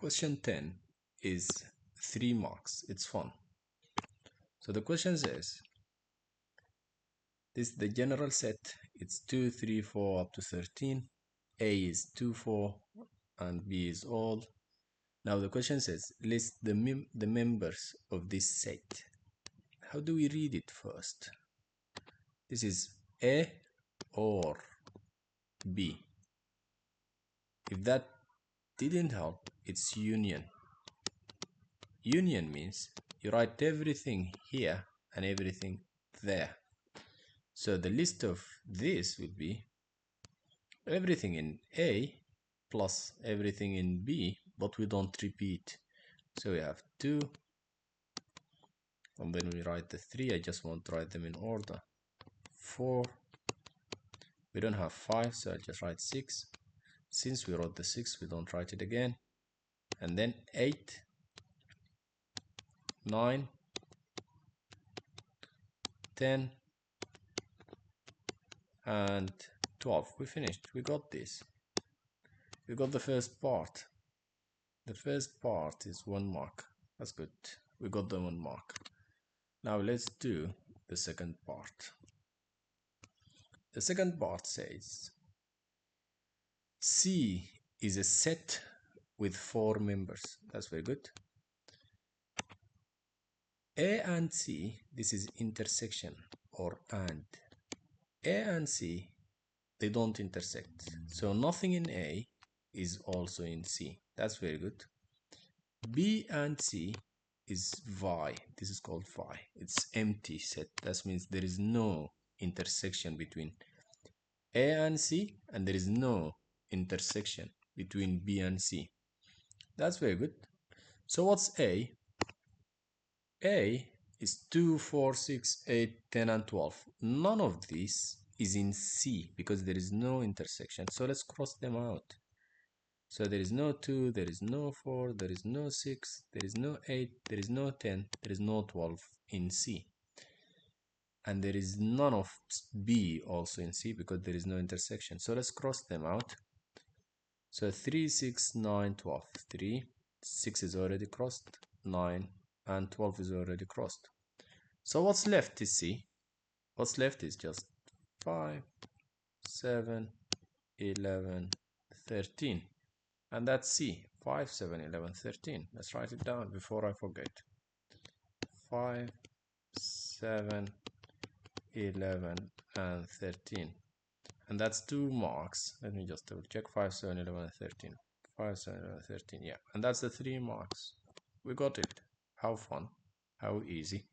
Question 10 is 3 marks. It's fun. So the question says, this is the general set. It's 2, 3, 4 up to 13. A is 2, 4 and B is all. Now the question says, list the members of this set. How do we read it first? This is A or B. If that didn't help, it's union. Union means you write everything here and everything there. So the list of this would be everything in A plus everything in B, but we don't repeat. So we have 2, and then we write the 3. I just want to write them in order. 4, we don't have 5, so I'll just write 6. Since we wrote the 6, we don't write it again. And then 8, 9, 10, and 12. We finished. We got this. We got the first part. The first part is 1 mark. That's good. We got the 1 mark. Now let's do the second part. The second part says C is a set with 4 members. That's very good. A and C, this is intersection or and. A and C, they don't intersect. So nothing in A is also in C. That's very good. B and C is Vi. This is called Vi. It's empty set. That means there is no intersection between A and C, and there is no intersection between B and C. That's very good. So what's A? A is 2, 4, 6, 8, 10, and 12. None of these is in C because there is no intersection. So let's cross them out. So there is no 2, there is no 4, there is no 6, there is no 8, there is no 10, there is no 12 in C. And there is none of B also in C because there is no intersection. So let's cross them out. So 3, 6, 9, 12. 3, 6 is already crossed, 9, and 12 is already crossed. So what's left is C. What's left is just 5, 7, 11, 13. And that's C. 5, 7, 11, 13. Let's write it down before I forget. 5, 7, 11, and 13. And that's 2 marks. Let me just double check. 5, 7, 11, and 13. 5, 7, 11, 13. Yeah. And that's the 3 marks. We got it. How fun. How easy.